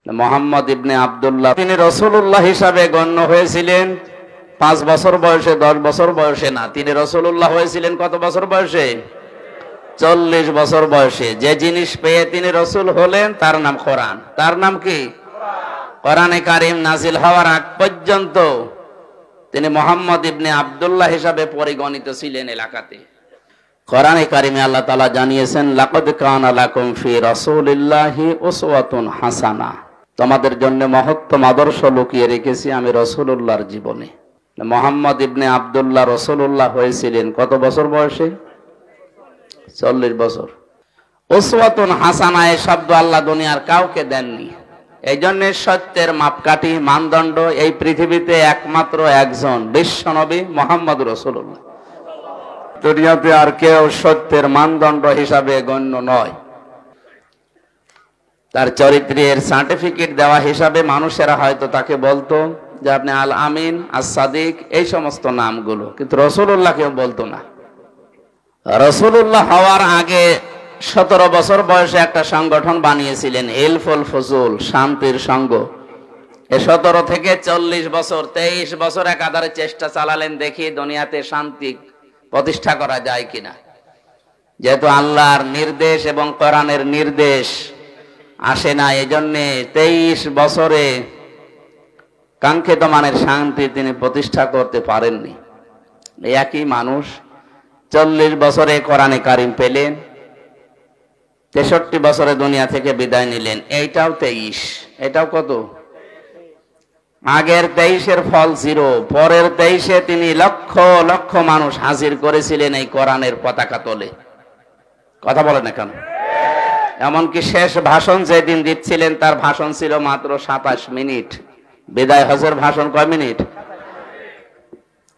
মোহাম্মদ ইবনে আব্দুল্লাহ, তিনি রাসূলুল্লাহ হিসাবে গণ্য হয়েছিলেন 5 বছর বয়সে, 10 বছর বয়সে না। তিনি রাসূলুল্লাহ হয়েছিলেন কত বছর বয়সে? 40 বছর বয়সে। যে জিনিস পেয়ে তিনি রাসূল হলেন তার নাম কোরআন। তার নাম কি? কোরআনে কারীম নাজিল হওয়ার আগ পর্যন্ত তিনি মোহাম্মদ ইবনে আব্দুল্লাহ হিসাবে পরিগণিত ছিলেন এলাকাতে। কোরআনে কারীমে আল্লাহ তাআলা জানিয়েছেন, লাকাদ কানা লাকুম ফি রাসূলিল্লাহি উসওয়াতুন হাসানা, তোমাদের জন্য মহত্তম আদর্শ লুকিয়ে রেখেছি আমি রাসূলুল্লাহর জীবনে। মোহাম্মদ ইবনে আব্দুল্লাহ রাসূলুল্লাহ হয়েছিলেন কত বছর বয়সে? 40 বছর। উসওয়াতুন হাসানা এই শব্দ আল্লাহ দুনিয়ার কাউকে দেননি। এই জন্য সত্যের মাপকাঠি মানদণ্ড এই পৃথিবীতে একমাত্র একজন, বিশ্বনবী মুহাম্মদ রাসূলুল্লাহ। দুনিয়াতে আর কেউ সত্যের মানদণ্ড হিসাবে গণ্য নয়। তার চরিত্রের সার্টিফিকেট দেওয়া হিসাবে মানুষেরা হয়তো তাকে বলতো যে আপনি আল আমিন, আস সাদিক, এই সমস্ত নামগুলো, কিন্তু রাসূলুল্লাহ কেউ বলতো না। রাসূলুল্লাহ হওয়ার আগে 17 বছর বয়সে একটা সংগঠন বানিয়েছিলেন, হিলফুল ফুজুল, শান্তির সংঘ। 17 থেকে 40 বছর, 23 বছর একাধারে চেষ্টা চালালেন দেখি দুনিয়াতে শান্তি প্রতিষ্ঠা করা যায় কিনা। যেহেতু আল্লাহর নির্দেশ এবং কোরআনের নির্দেশ আসে না, এজন্য 23 বছরে কাঙ্ক্ষিত মানের শান্তি তিনি প্রতিষ্ঠা করতে পারেননি। একই মানুষ 40 বছরে কোরআনে কারীম পেলেন, 63 বছরে দুনিয়া থেকে বিদায় নিলেন। এইটাও 23, এটাও কত? আগের 23-এর ফল 0, পরের 23-এ তিনি লক্ষ লক্ষ মানুষ হাজির করেছিলেন এই কোরআনের পতাকা তোলে। কথা বলে না কেন? এমনকি শেষ ভাষণ যেদিন দিচ্ছিলেন তার ভাষণ ছিল মাত্র 27 মিনিট। বিদায় হজের ভাষণ কয় মিনিট?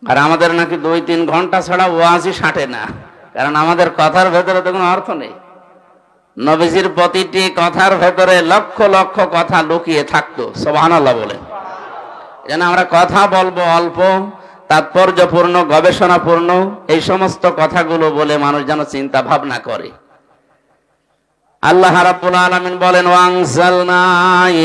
আর আমাদের নাকি 2-3 ঘন্টা ছাড়া ওয়াজই সাটে না, কারণ আমাদের কথার ভেতরে তো কোনো অর্থ নেই। নবীজির প্রতিটি কথার ভেতরে লক্ষ লক্ষ কথা লুকিয়ে থাকতো। সুবহানাল্লাহ বলেন। যেন আমরা কথা বলবো অল্প, তাৎপর্যপূর্ণ, গবেষণাপূর্ণ, এই সমস্ত কথাগুলো বলে মানুষ যেন চিন্তা ভাবনা করে। আল্লাহ রাব্বুল আলামিন বলেন, ওয়ানজালনা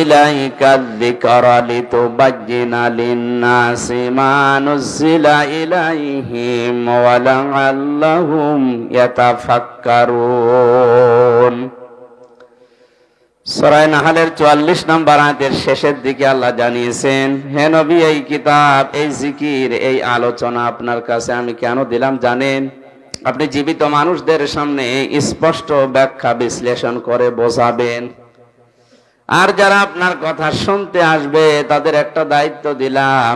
ইলাইকায যিকরা লিতুবাজ্জিনা লিন-নাসি মা নুযিলা ইলাইহিম ওয়া লাআল্লাহুম ইয়াতাফাক্কারুন। সূরা নাহলের 44 নম্বর আয়াতের শেষের দিকে আল্লাহ জানিয়েছেন, হে নবী, এই কিতাব, এই জিকির, এই আলোচনা আপনার কাছে আমি কেন দিলাম জানেন? আপনি জীবিত মানুষদের সামনে স্পষ্ট ব্যাখ্যা বিশ্লেষণ করে বোঝাবেন। আর যারা আপনার কথা শুনতে আসবে তাদের একটা দায়িত্ব দিলাম,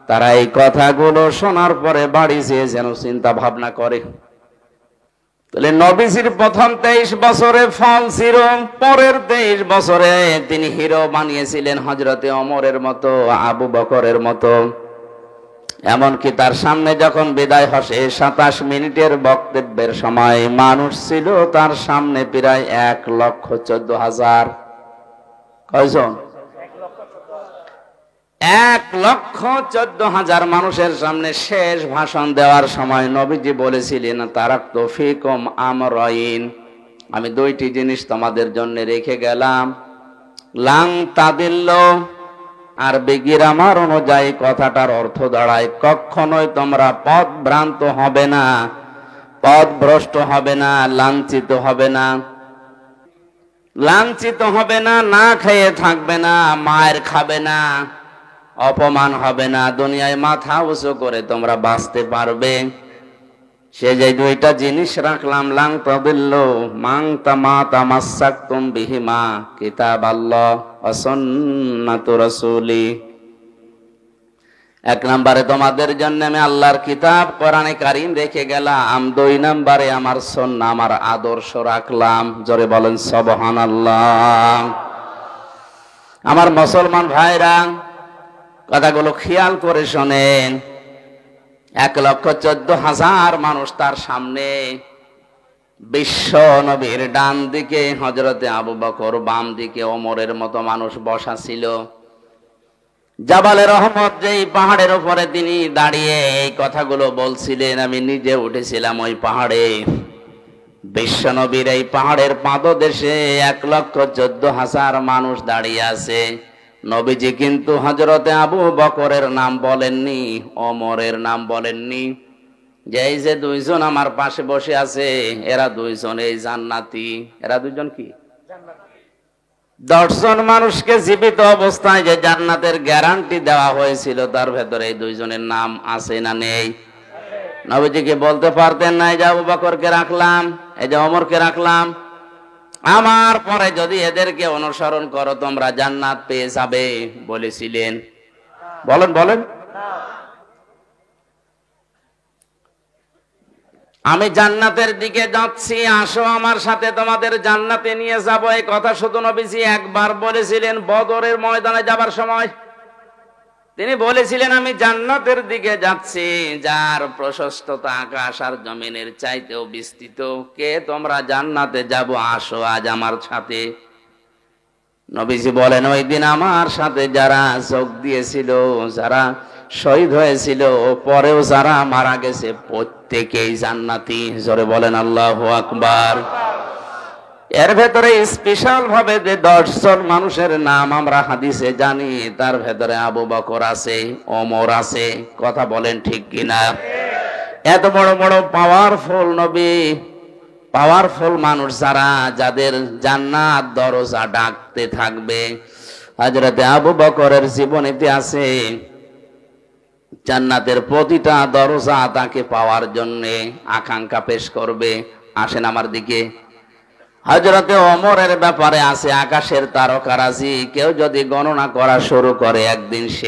তারা এই কথাগুলো শোনার পরে বাড়ি যেয়ে যেন চিন্তা ভাবনা করে। তাহলে নবীজির প্রথম 23 বছরে ফল ছিল, পরের 23 বছরে তিনি হিরো বানিয়েছিলেন হযরতে ওমরের মতো, আবু বকরের মতো। এমনকি তার সামনে যখন বিদায় হসে 27 মিনিটের বক্তব্যের সময় মানুষ ছিল তার সামনে প্রায় 1,14,000। কয়জন? 1,14,000 মানুষের সামনে শেষ ভাষণ দেওয়ার সময় নবীজি বলেছিলেন, তারাকতু ফীকুম আমরাইন, আমি 2টি জিনিস তোমাদের জন্য রেখে গেলাম। লাং তাদিল্লু, আর গ্রামার অনুযায়ী কথাটার অর্থ দাঁড়ায় কখনোই তোমরা পথভ্রান্ত হবে না, পথভ্রষ্ট হবে না, লাঞ্ছিত হবে না। লাঞ্ছিত হবে না, না খেয়ে থাকবে না, মায়ের খাবে না, অপমান হবে না, দুনিয়ায় মাথা উঁচু করে তোমরা বাঁচতে পারবে। সে যে 2টা জিনিস রাখলাম, লাং তাদিল্লু মান তামাসাকতুম বিহিমা কিতাবাল্লাহ ওয়া সুন্নাতু রাসূলি। 1 নম্বরে তোমাদের জন্য আমি আল্লাহর কিতাব কোরআনে কারীম রেখে গেলাম, 2 নম্বরে আমার সুন্নাহ, আমার আদর্শ রাখলাম। জোরে বলেন সুবহানাল্লাহ। আমার মুসলমান ভাইরা, কথাগুলো খেয়াল করে শোনেন। 1,14,000 মানুষ তার সামনে, বিশ্ব নবীর ডান দিকে হযরতে আবু বকর, বাম দিকে ওমরের মতো মানুষ বসা ছিল। জাবালে রহমত, যেই পাহাড়ের উপরে তিনি দাঁড়িয়ে এই কথাগুলো বলছিলেন, আমি নিজে উঠেছিলাম ওই পাহাড়ে। বিশ্বনবীর এই পাহাড়ের পাদদেশে 1,14,000 মানুষ দাঁড়িয়ে আছে। নবীজি কিন্তু হযরতে আবু বকরের নাম বলেননি, ওমরের নাম বলেননি, যে এই যে দুইজন আমার পাশে বসে আছে এরা দুইজন এই জান্নাতি। এরা দুইজন কি? 10 জন মানুষকে জীবিত অবস্থায় যে জান্নাতের গ্যারান্টি দেওয়া হয়েছিল তার ভেতরে এই দুইজনের নাম আছে না নেই? নবীজিকে বলতে পারতেন না, এই যে আবু বকরকে রাখলাম, এই যে ওমরকে রাখলাম, আমার পরে যদি এদেরকে অনুসরণ করো তোমরা জান্নাত পেয়ে যাবে বলেছিলেন? বলেন বলেন। আমি জান্নাতের দিকে যাচ্ছি, আসো আমার সাথে তোমাদের জান্নাতে নিয়ে যাব, এই কথা শুধু নবীজি একবার বলেছিলেন বদরের ময়দানে যাবার সময়। তিনি বলেছিলেন আমি জান্নাতের দিকে যাচ্ছি যার প্রশস্ততা আকাশ আর জমিনের চাইতেও বিস্তৃত, কে তোমরা জান্নাতে যাব, আসো আজ আমার সাথে। নবীজি বলেন ওই দিন আমার সাথে যারা যোগ দিয়েছিল, যারা শহীদ হয়েছিল, পরেও যারা মারা গেছে প্রত্যেকেই জান্নাতি। জোরে বলেন আল্লাহু আকবার। এর ভেতরে স্পেশাল ভাবে যে 10 জন মানুষের নাম আমরা হাদিসে জানি তার ভেতরে আবু বকর আছে, ওমর আছে। কথা বলেন ঠিক কিনা? এত বড় বড় পাওয়ারফুল নবী, পাওয়ারফুল মানুষ যারা, যাদের জান্নাত দরজা ডাকতে থাকবে, হযরতে আবু বকরের জীবনীতে আছে জান্নাতের প্রতিটা দরজা তাকে পাওয়ার জন্য আকাঙ্ক্ষা পেশ করবে, আসেন আমার দিকে। হযরতে ওমরের ব্যাপারে আছে আকাশের তারকারাজি, কেউ যদি গণনা করা শুরু করে একদিন সে